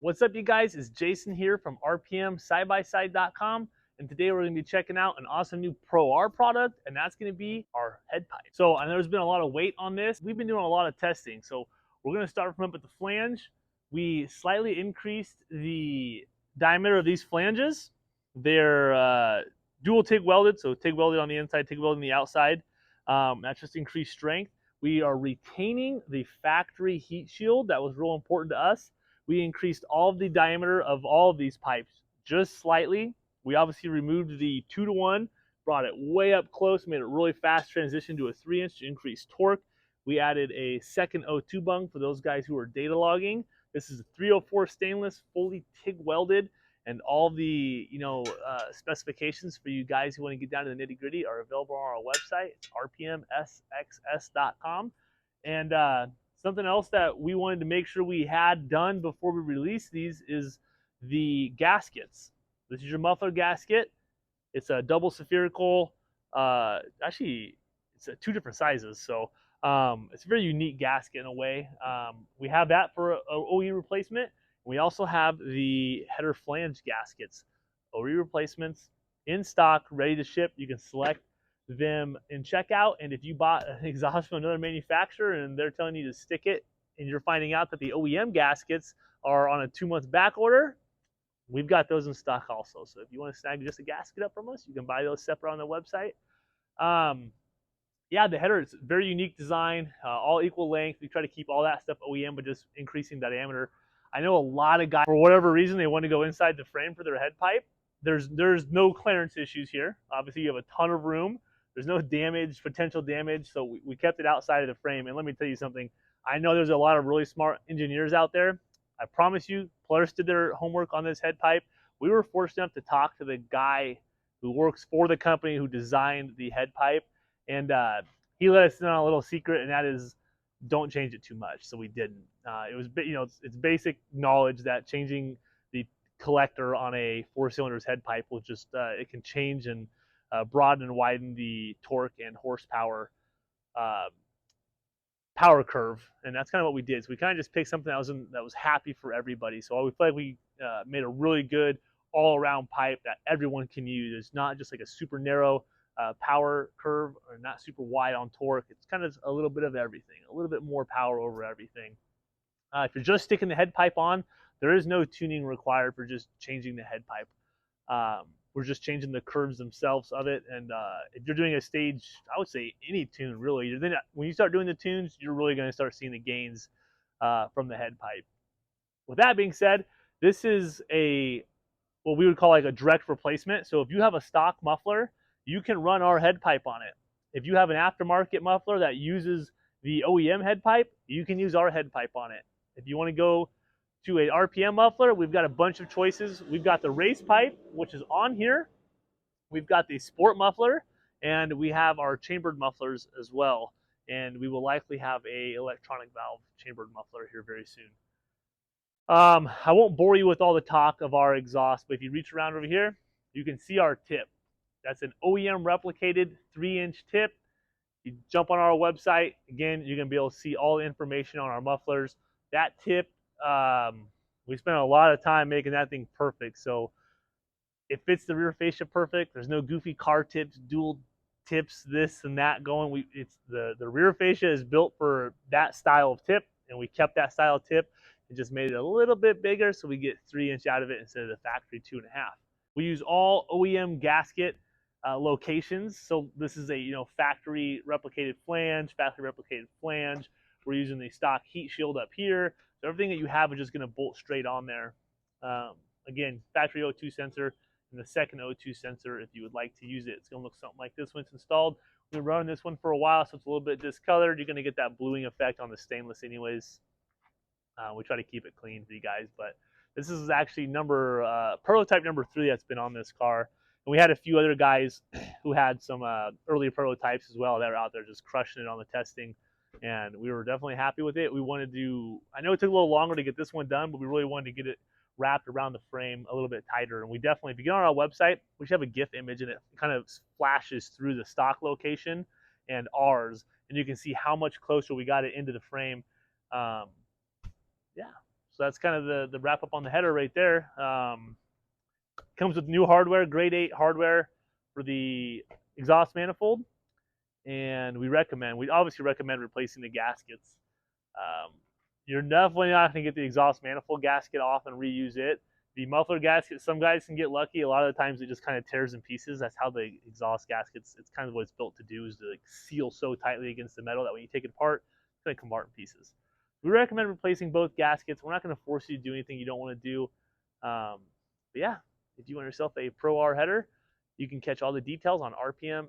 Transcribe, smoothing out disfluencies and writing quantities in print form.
What's up, you guys? It's Jason here from RPMSideBySide.com, and today we're going to be checking out an awesome new Pro R product, and that's going to be our head pipe. So I know there's been a lot of weight on this. We've been doing a lot of testing, so we're going to start from up at the flange. We slightly increased the diameter of these flanges. They're dual TIG welded, so TIG welded on the inside, TIG welded on the outside. That's just increased strength. We are retaining the factory heat shield. That was real important to us. We increased all of the diameter of all of these pipes just slightly. We obviously removed the 2-to-1, brought it way up close, made it really fast transition to a 3-inch to increase torque. We added a second O2 bung for those guys who are data logging. This is a 304 stainless, fully TIG welded, and all the specifications for you guys who want to get down to the nitty gritty are available on our website. It's rpmsxs.com. And something else that we wanted to make sure we had done before we release these is the gaskets. This is your muffler gasket. It's a double spherical. Actually, it's 2 different sizes, so it's a very unique gasket in a way. We have that for an OE replacement. We also have the header flange gaskets, OE replacements in stock, ready to ship. You can select them in checkout, and if you bought an exhaust from another manufacturer and they're telling you to stick it and you're finding out that the OEM gaskets are on a 2-month back order, we've got those in stock also. So if you want to snag just a gasket up from us, you can buy those separate on the website. Yeah, the header is very unique design, all equal length. We try to keep all that stuff OEM, but just increasing the diameter. I know a lot of guys, for whatever reason, they want to go inside the frame for their head pipe. There's no clearance issues here. Obviously, you have a ton of room. There's no damage, potential damage, so we kept it outside of the frame. And let me tell you something. I know there's a lot of really smart engineers out there. I promise you, Polaris did their homework on this head pipe. We were fortunate enough to talk to the guy who works for the company who designed the head pipe, and he let us in on a little secret, and that is don't change it too much. So we didn't. It was, it's basic knowledge that changing the collector on a 4-cylinder head pipe will just it can change and broaden and widen the torque and horsepower power curve, and that's kind of what we did. So we kind of just picked something that was happy for everybody. So we feel like we made a really good all-around pipe that everyone can use. It's not just like a super narrow power curve or not super wide on torque. It's kind of a little bit of everything, a little bit more power over everything. If you're just sticking the head pipe on, there is no tuning required for just changing the head pipe. We're just changing the curves themselves of it. And if you're doing a stage, I would say any tune really. Then when you start doing the tunes, you're really going to start seeing the gains from the head pipe. With that being said, this is what we would call like a direct replacement. So if you have a stock muffler, you can run our head pipe on it. If you have an aftermarket muffler that uses the OEM head pipe, you can use our head pipe on it. If you want to go to a RPM muffler, we've got a bunch of choices. We've got the race pipe, which is on here. We've got the sport muffler, and we have our chambered mufflers as well. And we will likely have a electronic valve chambered muffler here very soon. I won't bore you with all the talk of our exhaust, but if you reach around over here, you can see our tip. That's an OEM replicated 3-inch tip. You jump on our website, again, you're going to be able to see all the information on our mufflers. That tip, we spent a lot of time making that thing perfect. So it fits the rear fascia perfect. There's no goofy car tips, dual tips, this and that going. It's the rear fascia is built for that style of tip, and we kept that style of tip and just made it a little bit bigger so we get 3-inch out of it instead of the factory 2.5. We use all OEM gasket locations. So this is a factory replicated flange, We're using the stock heat shield up here. So everything that you have is just going to bolt straight on there. Again, factory O2 sensor and the second O2 sensor if you would like to use it. It's going to look something like this when it's installed. We've been running this one for a while, so it's a little bit discolored. You're going to get that bluing effect on the stainless anyways. We try to keep it clean for you guys, but this is actually prototype number 3 that's been on this car. And we had a few other guys who had some early prototypes as well that are out there just crushing it on the testing. And we were definitely happy with it. We wanted to, I know it took a little longer to get this one done, but we really wanted to get it wrapped around the frame a little bit tighter. And we definitely, if you get on our website, we should have a GIF image, and it kind of flashes through the stock location and ours, and you can see how much closer we got it into the frame. Yeah, So that's kind of the wrap up on the header right there. Comes with new hardware, grade 8 hardware for the exhaust manifold, and we obviously recommend replacing the gaskets. You're definitely not going to get the exhaust manifold gasket off and reuse it. The muffler gasket, some guys can get lucky. A lot of the times it just kind of tears in pieces. That's how the exhaust gaskets, it's kind of what it's built to do, is to like seal so tightly against the metal that when you take it apart, it's going to come apart in pieces. We recommend replacing both gaskets. We're not going to force you to do anything you don't want to do. But yeah, if you want yourself a Pro R header, you can catch all the details on rpmsxs.com.